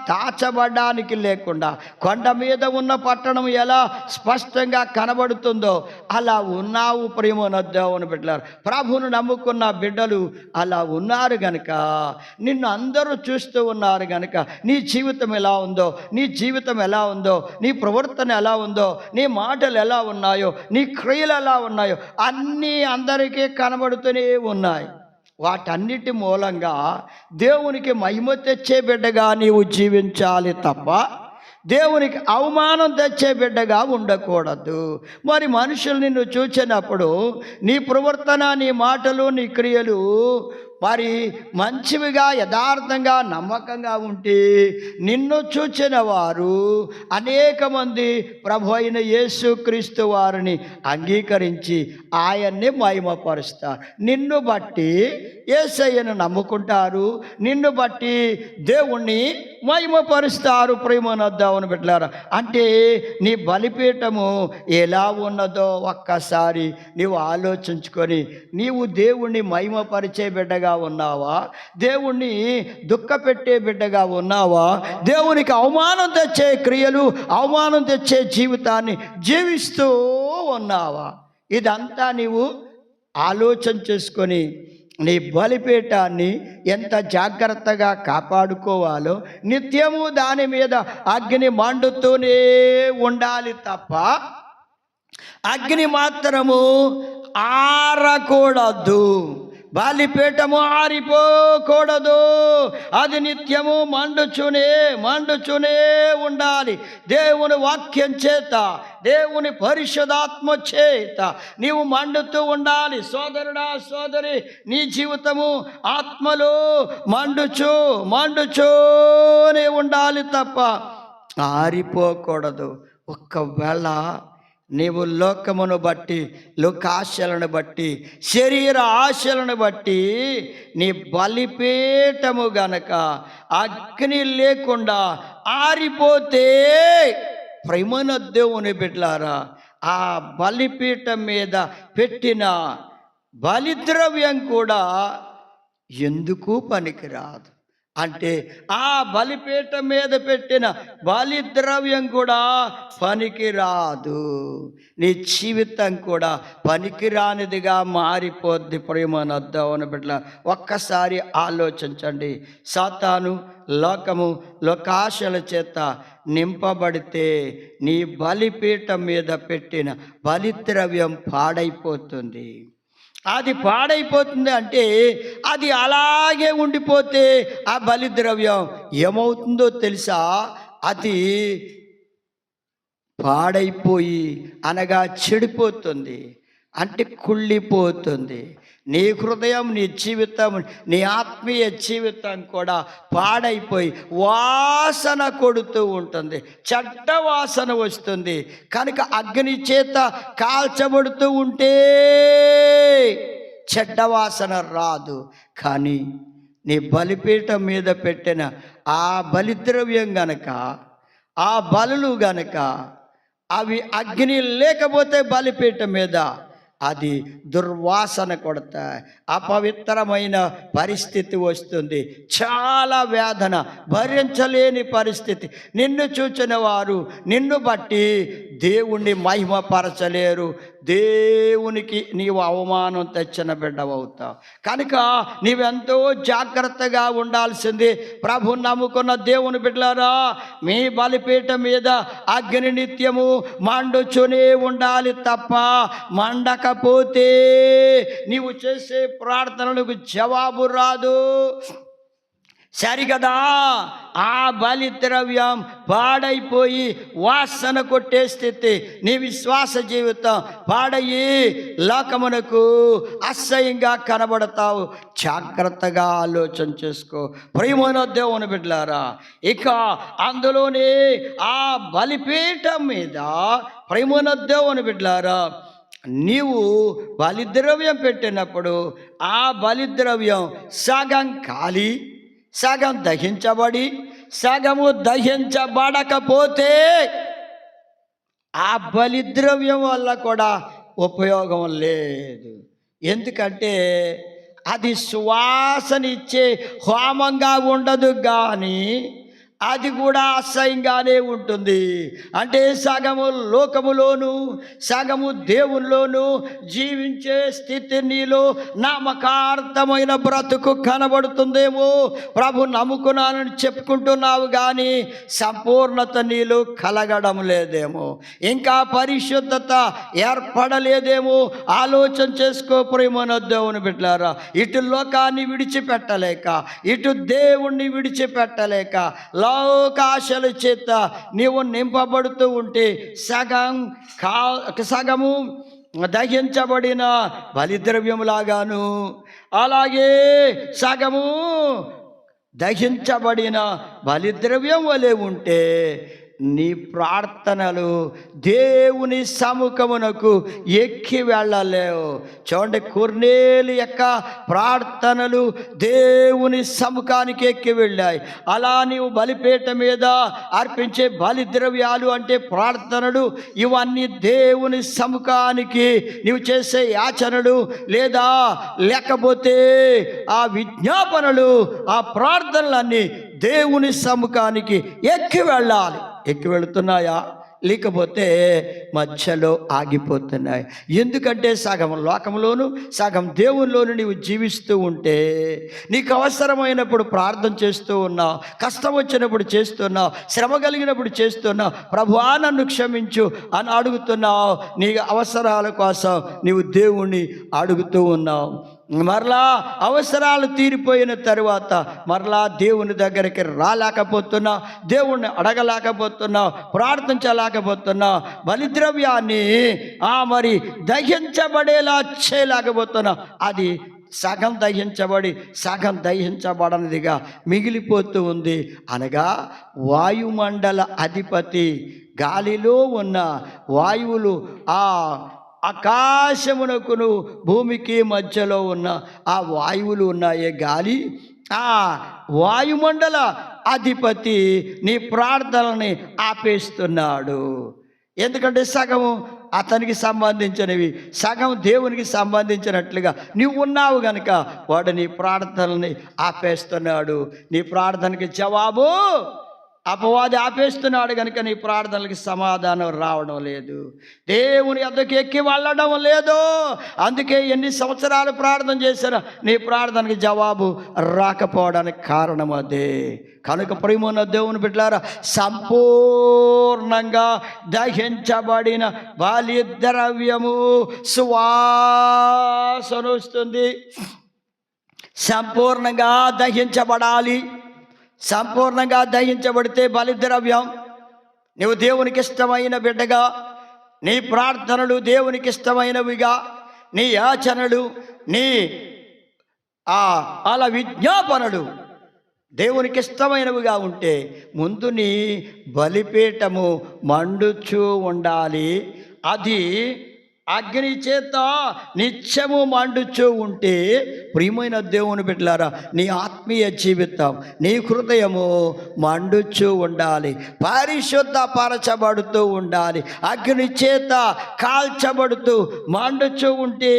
దాచబడ్డానికి లేకుండా కొండ మీద ఉన్న పట్టణం ఎలా స్పష్టంగా కనబడుతుందో అలా ఉన్నావు. ప్రేమనద్దావుని బిడ్డలారు, ప్రభువును నమ్ముకున్న బిడ్డలు అలా ఉన్నారు గనుక, నిన్ను అందరూ చూస్తూ ఉన్నారు గనుక నీ జీవితం ఎలా ఉందో, నీ జీవితం ఎలా ఉందో, నీ ప్రవర్తన ఎలా ఉందో, నీ మాటలు ఎలా ఉన్నాయో, నీ క్రియలు ఎలా ఉన్నాయో అన్నీ అందరికీ కనబడుతూనే ఉన్నాయి. వాటన్నిటి మూలంగా దేవునికి మహిమ తెచ్చే బిడ్డగా నీవు జీవించాలి తప్ప దేవునికి అవమానం తెచ్చే బిడ్డగా ఉండకూడదు. మరి మనుషులు నిన్ను చూచినప్పుడు నీ ప్రవర్తన, నీ మాటలు, నీ క్రియలు మరి మంచివిగా, యథార్థంగా, నమ్మకంగా ఉంటే నిన్ను చూచిన వారు అనేక మంది ప్రభు అయిన యేసుక్రీస్తు వారిని అంగీకరించి ఆయన్ని మహిమపరుస్తారు. నిన్ను బట్టి యేసయ్యను నమ్ముకుంటారు, నిన్ను బట్టి దేవుణ్ణి మహిమపరుస్తారు. ప్రేమనొద్దామని బిడ్డలారా, అంటే నీ బలిపీఠము ఎలా ఉన్నదో ఒక్కసారి నీవు ఆలోచించుకొని, నీవు దేవుణ్ణి మహిమపరిచే బిడ్డగా ఉన్నావా? దేవుణ్ణి దుఃఖపెట్టే బిడ్డగా ఉన్నావా? దేవునికి అవమానం తెచ్చే క్రియలు, అవమానం తెచ్చే జీవితాన్ని జీవిస్తూ ఉన్నావా? ఇదంతా నీవు ఆలోచన చేసుకొని నీ బలిపీఠాన్ని ఎంత జాగ్రత్తగా కాపాడుకోవాలో, నిత్యము దాని మీద అగ్ని మండుతూనే ఉండాలి తప్ప అగ్ని మాత్రము ఆరకూడదు. బలిపీఠము ఆరిపోకూడదు. అది నిత్యము మండుచునే ఉండాలి. దేవుని వాక్యం చేత, దేవుని పరిశుద్ధాత్మ చేత నీవు మండుతూ ఉండాలి. సోదరుడా, సోదరి, నీ జీవితము ఆత్మలో మండుచూనే ఉండాలి తప్ప ఆరిపోకూడదు. ఒక్కవేళ నీవు లోకమును బట్టి, లోకాశలను బట్టి, శరీర ఆశలను బట్టి నీ బలిపీఠము గనక అగ్ని లేకుండా ఆరిపోతే, ప్రేమైన దేవుని బిడ్డలారా, ఆ బలిపీఠం మీద పెట్టిన బలిద్రవ్యం కూడా ఎందుకు పనికిరాదు. అంటే ఆ బలిపీఠం మీద పెట్టిన బలిద్రవ్యం కూడా పనికిరాదు. నీ జీవితం కూడా పనికిరానిదిగా మారిపోద్ది. ప్రేమైన దేవుని బిడ్డల, ఒక్కసారి ఆలోచించండి. సాతాను, లోకము, లోకాశల చేత నింపబడితే నీ బలిపీఠం మీద పెట్టిన బలిద్రవ్యం పాడైపోతుంది. అది పాడైపోతుంది అంటే అది అలాగే ఉండిపోతే ఆ బలిద్రవ్యం ఏమవుతుందో తెలుసా? అది పాడైపోయి అనగా చెడిపోతుంది, అంటే కుళ్ళిపోతుంది. నీ హృదయం, నీ జీవితం, నీ ఆత్మీయ జీవితం కూడా పాడైపోయి వాసన కొడుతూ ఉంటుంది, చెడ్డ వాసన వస్తుంది. కనుక అగ్ని చేత కాల్చబడుతూ ఉంటే చెడ్డ వాసన రాదు. కానీ నీ బలిపీఠం మీద పెట్టిన ఆ బలిద్రవ్యం గనక, ఆ బలులు గనక అవి అగ్ని లేకపోతే బలిపీఠం మీద అది దుర్వాసన కొడతాయి, అపవిత్రమైన పరిస్థితి వస్తుంది, చాలా వేదన, భరించలేని పరిస్థితి. నిన్ను చూచిన వారు నిన్ను బట్టి దేవుణ్ణి మహిమపరచలేరు. దేవునికి నీవు అవమానం తెచ్చిన బిడ్డవవుతావు. కనుక నీవెంతో జాగ్రత్తగా ఉండాల్సింది. ప్రభు నమ్ముకున్న దేవుని బిడ్డలారా, మీ బలిపీఠం మీద అగ్ని నిత్యము మండుచునే ఉండాలి తప్ప మండకపోతే నీవు చేసే ప్రార్థనలకు జవాబు రాదు. సరిగదా? ఆ బలిద్రవ్యం పాడైపోయి వాసన కొట్టే స్థితి, నీ విశ్వాస జీవితం పాడయి లోకమునకు అసహ్యంగా కనబడతావు. జాగ్రత్తగా ఆలోచన చేసుకో ప్రియమైన దేవుని బిడ్డలారా. ఇక అందులోనే ఆ బలిపీఠం మీద ప్రియమైన దేవుని బిడ్డలారా, నీవు బలిద్రవ్యం పెట్టినప్పుడు ఆ బలిద్రవ్యం సగం కాలి, సగం దహించబడి, సగము దహించబడకపోతే ఆ బలిద్రవ్యం వల్ల కూడా ఉపయోగం లేదు. ఎందుకంటే అది సువాసనిచ్చే హోమంగా ఉండదు, కానీ అది కూడా అసహ్యంగానే ఉంటుంది. అంటే సగము లోకములోను, సగము దేవునిలోను జీవించే స్థితి నీలో నామకార్థమైన బ్రతుకు కనబడుతుందేమో. ప్రభు నమ్ముకున్నానని చెప్పుకుంటున్నావు, కానీ సంపూర్ణత నీలో కలగడం లేదేమో, ఇంకా పరిశుద్ధత ఏర్పడలేదేమో. ఆలోచన చేసుకో ప్రియమైన దేవుని బిడ్డలారా. ఇటు లోకాన్ని విడిచిపెట్టలేక, ఇటు దేవుణ్ణి విడిచిపెట్టలేక లోకాశల చేత నీవు నింపబడుతూ ఉంటే సగము దహించబడిన బలిద్రవ్యములాగాను, అలాగే సగము దహించబడిన బలిద్రవ్యం వలె ఉంటే నీ ప్రార్థనలు దేవుని సముఖమునకు ఎక్కి వెళ్ళలేవు. చూడండి, కొర్నేలు యొక్క ప్రార్థనలు దేవుని సముఖానికి ఎక్కి వెళ్ళాయి. అలా నీవు బలిపీఠం మీద అర్పించే బలిద్రవ్యాలు అంటే ప్రార్థనలు, ఇవన్నీ దేవుని సముఖానికి నీవు చేసే యాచనలు, లేదా లేకపోతే ఆ విజ్ఞాపనలు, ఆ ప్రార్థనలన్నీ దేవుని సముఖానికి ఎక్కి వెళ్ళాలి. ఎక్కి వెళుతున్నాయా? లేకపోతే మధ్యలో ఆగిపోతున్నాయి. ఎందుకంటే సగం లోకంలోను సగం దేవునిలోను నీవు జీవిస్తూ ఉంటే, నీకు అవసరమైనప్పుడు ప్రార్థన చేస్తూ ఉన్నావు, కష్టం వచ్చినప్పుడు చేస్తున్నావు, శ్రమ కలిగినప్పుడు చేస్తున్నావు, ప్రభువా నన్ను క్షమించు అని అడుగుతున్నావు. నీ అవసరాల కోసం నీవు దేవుణ్ణి అడుగుతూ ఉన్నావు. మరలా అవసరాలు తీరిపోయిన తరువాత మరలా దేవుని దగ్గరికి రాలేకపోతున్నావు, దేవుణ్ణి అడగలేకపోతున్నావు, ప్రార్థించలేకపోతున్నావు, బలిద్రవ్యాన్ని మరి దహించబడేలా చేయలేకపోతున్నావు. అది సగం దహించబడి సగం దహించబడనిదిగా మిగిలిపోతూ ఉంది. అనగా వాయుమండల అధిపతి, గాలిలో ఉన్న వాయువులు, ఆకాశమునకును భూమికి మధ్యలో ఉన్న ఆ వాయువులు ఉన్నాయే గాలి, ఆ వాయుమండల అధిపతి నీ ప్రార్థనని ఆపేస్తున్నాడు. ఎందుకంటే సగము అతనికి సంబంధించినవి, సగం దేవునికి సంబంధించినట్లుగా నీవు ఉన్నావు గనుక వాడు నీ ప్రార్థనని ఆపేస్తున్నాడు. నీ ప్రార్థనకి జవాబు అపవాది ఆపేస్తున్నాడు కనుక నీ ప్రార్థనలకి సమాధానం రావడం లేదు, దేవుని యొద్దకు ఎక్కి వెళ్ళడం లేదు. అందుకే ఎన్ని సంవత్సరాలు ప్రార్థన చేశారో నీ ప్రార్థనకి జవాబు రాకపోవడానికి కారణం అదే. కనుక ప్రియమైన దేవుని బిడ్డలారా, సంపూర్ణంగా దహించబడిన బలిద్రవ్యము సువాసన వస్తుంది. సంపూర్ణంగా దహించబడాలి. సంపూర్ణంగా దహించబడితే బలిద్రవ్యం, నువ్వు దేవునికి ఇష్టమైన బిడ్డగా, నీ ప్రార్థనలు దేవునికి ఇష్టమైనవిగా, నీ యాచనలు, నీ అలా విజ్ఞాపనలు దేవునికి ఇష్టమైనవిగా ఉంటే ముందు నీ బలిపీఠము మండుచూ ఉండాలి. అది అగ్ని చేత నిత్యము మండుచూ ఉంటే, ప్రియమైన దేవుని బిడ్డలారా, నీ ఆత్మీయ జీవితం, నీ హృదయము మండుచూ ఉండాలి, పరిశుద్ధపరచబడుతూ ఉండాలి. అగ్ని చేత కాల్చబడుతూ మండుచూ ఉంటే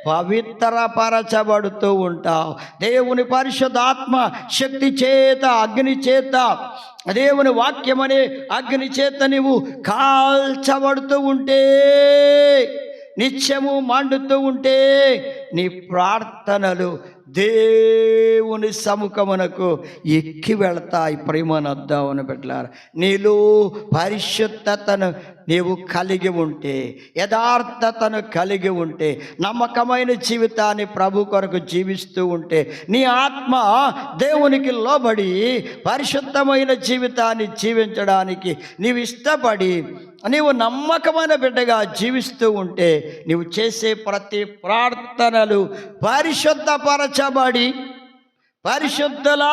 పవిత్రపరచబడుతూ ఉంటావు. దేవుని పరిశుద్ధాత్మ శక్తి చేత, అగ్ని చేత, దేవుని వాక్యమనే అగ్ని చేత నీవు కాల్చబడుతూ ఉంటే, నిత్యము మండుతూ ఉంటే నీ ప్రార్థనలు దేవుని సముఖమునకు ఎక్కి వెళతాయి. ప్రేమనొద్దామని పెట్టారు. నీలో పరిశుద్ధతను నీవు కలిగి ఉంటే, యథార్థతను కలిగి ఉంటే, నమ్మకమైన జీవితాన్ని ప్రభు కొరకు జీవిస్తూ ఉంటే, నీ ఆత్మ దేవునికి లోబడి పరిశుద్ధమైన జీవితాన్ని జీవించడానికి నీవు ఇష్టపడి నీవు నమ్మకమైన బిడ్డగా జీవిస్తూ ఉంటే, నీవు చేసే ప్రతి ప్రార్థనలు పరిశుద్ధపరచబడి పరిశుద్ధుల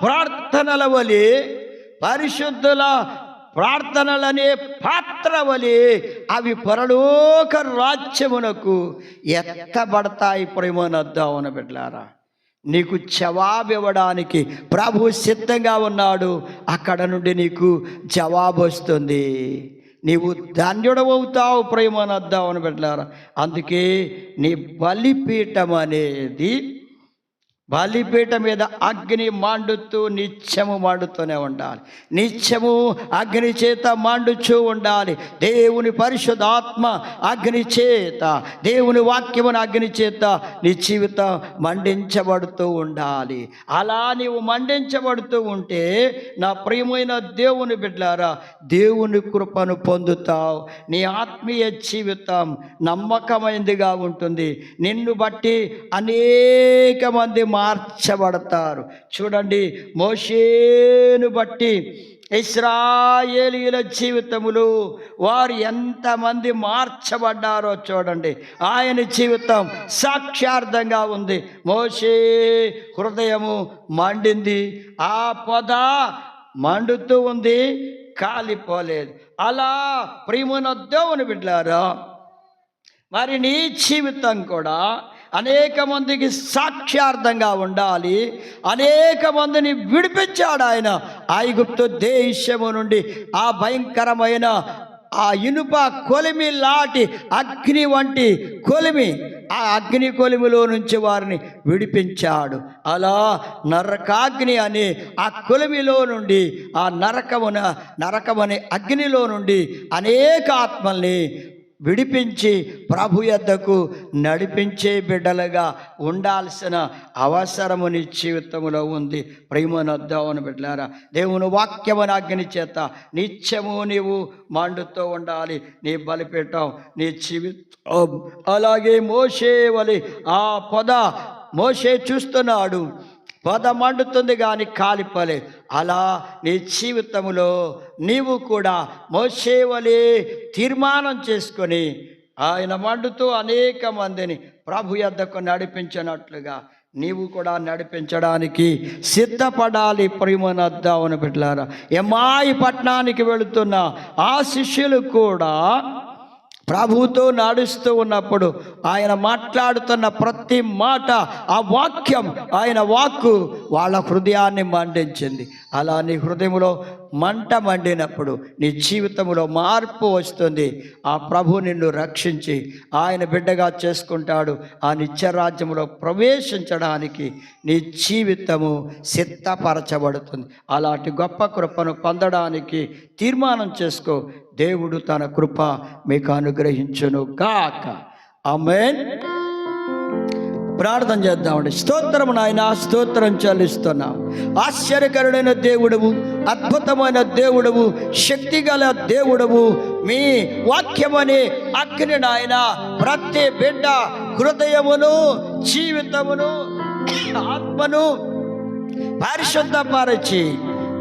ప్రార్థనల వలె, పరిశుద్ధుల ప్రార్థనలనే పాత్ర వలె అవి పరలోక రాజ్యమునకు ఎత్తబడతాయి. ప్రేమనొద్దామని బిడ్డలారా, నీకు జవాబు ఇవ్వడానికి ప్రభు సిద్ధంగా ఉన్నాడు. అక్కడ నుండి నీకు జవాబు వస్తుంది. నీవు ధన్యుడవుతావు. ప్రేమనొద్దామని బిడ్డలారా, అందుకే నీ బలిపీఠం అనేది, బలిపీఠం మీద అగ్ని మండుతూ నిత్యము మండుతూనే ఉండాలి. నిత్యము అగ్ని చేత మండుచూ ఉండాలి. దేవుని పరిశుద్ధాత్మ అగ్ని చేత, దేవుని వాక్యమును అగ్ని చేత నీ జీవితం మండించబడుతూ ఉండాలి. అలా నీవు మండించబడుతూ ఉంటే నా ప్రియమైన దేవుని బిడ్డలారా, దేవుని కృపను పొందుతావు. నీ ఆత్మీయ జీవితం నమ్మకమైనదిగా ఉంటుంది. నిన్ను బట్టి అనేక మంది మార్చబడతారు. చూడండి, మోషేను బట్టి ఇశ్రాయేలీయుల జీవితములు వారు ఎంతమంది మార్చబడ్డారో చూడండి. ఆయన జీవితం సాక్ష్యార్థంగా ఉంది. మోషే హృదయము మండింది, ఆ పొద మండుతూ ఉంది, కాలిపోలేదు. అలా ప్రియమైన దేవుని బిడ్డలారా, మరి నీ జీవితం కూడా అనేక మందికి సాక్ష్యార్థంగా ఉండాలి. అనేక మందిని విడిపించాడు ఆయన ఐగుప్తు దేశము నుండి. ఆ భయంకరమైన ఆ ఇనుప కొలిమి లాంటి అగ్ని వంటి కొలిమి ఆ అగ్ని కొలిమిలో నుంచి వారిని విడిపించాడు. అలా నరకాగ్ని అనే ఆ కొలిమిలో నుండి, ఆ నరకమనే అగ్నిలో నుండి అనేక ఆత్మల్ని విడిపించి ప్రభు యొద్దకు నడిపించే బిడ్డలుగా ఉండాల్సిన అవసరము నీ జీవితంలో ఉంది. ప్రేమనొద్దామని బిడ్డలారా, దేవుని వాక్యమున అగ్ని చేత నిత్యము నీవు మండుతూ ఉండాలి. నీ బలిపీఠం, నీ జీవితం అలాగే మోషే వలె ఆ పొద మోషే చూస్తున్నాడు, పొద మండుతుంది కానీ కాలిపోలే. అలా నీ జీవితంలో నీవు కూడా మోషే వలె తీర్మానం చేసుకొని ఆయన మండుతూ అనేక మందిని ప్రభు యొద్దకు నడిపించినట్లుగా నీవు కూడా నడిపించడానికి సిద్ధపడాలి. ప్రియమనొద్దామని బిడ్డలారా, ఎమ్మాయి పట్టణానికి వెళుతున్న ఆ శిష్యులు కూడా ప్రభువుతో నడుస్తూ ఉన్నప్పుడు ఆయన మాట్లాడుతున్న ప్రతి మాట, ఆ వాక్యం, ఆయన వాక్కు వాళ్ళ హృదయాన్ని మండించింది. అలా నీ హృదయంలో మంట మండినప్పుడు నీ జీవితంలో మార్పు వస్తుంది. ఆ ప్రభు నిన్ను రక్షించి ఆయన బిడ్డగా చేసుకుంటాడు. ఆ నిత్యరాజ్యంలో ప్రవేశించడానికి నీ జీవితము సిద్ధపరచబడుతుంది. అలాంటి గొప్ప కృపను పొందడానికి తీర్మానం చేసుకో. దేవుడు తన కృప మీకు అనుగ్రహించును గాక. ఆమేన్. ప్రార్థన చేద్దామండి. స్తోత్రము నాయన, స్తోత్రం చెల్లిస్తున్నాం. ఆశ్చర్యకరుడైన దేవుడవు, అద్భుతమైన దేవుడవు, శక్తిగల దేవుడవు. మీ వాక్యమనే అగ్ని నాయన ప్రతి బిడ్డ హృదయమును, జీవితమును, ఆత్మను పరిశుద్ధపరచి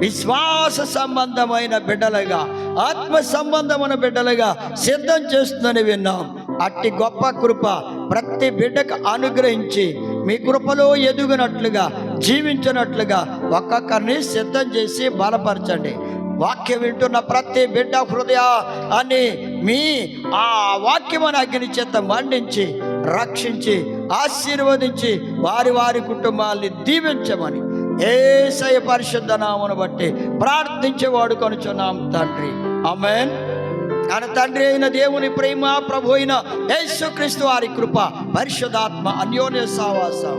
విశ్వాస సంబంధమైన బిడ్డలుగా, ఆత్మ సంబంధమైన బిడ్డలుగా సిద్ధం చేస్తుందని విన్నాం. అట్టి గొప్ప కృప ప్రతి బిడ్డకు అనుగ్రహించి మీ కృపలో ఎదుగునట్లుగా, జీవించినట్లుగా ఒక్కొక్కరిని సిద్ధం చేసి బలపరచండి. వాక్యం వింటున్న ప్రతి బిడ్డ హృదయాన్ని మీ ఆ వాక్యమని అగ్ని చేత మండించి, రక్షించి, ఆశీర్వదించి వారి వారి కుటుంబాల్ని దీవించమని యేసయ్య పరిశుద్ధ నామమును బట్టి ప్రార్థించేవాడు కొనుచున్నాం తండ్రి. ఆమేన్. తన తండ్రి అయిన దేవుని ప్రేమ, ప్రభు అయిన యేసుక్రీస్తు వారి కృప, పరిశుద్ధాత్మ అన్యోన్య సహవాసం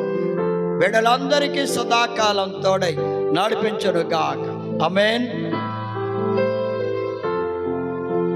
బిడ్డలందరికీ సదాకాలం తోడై నడిపించును గాక. ఆమేన్.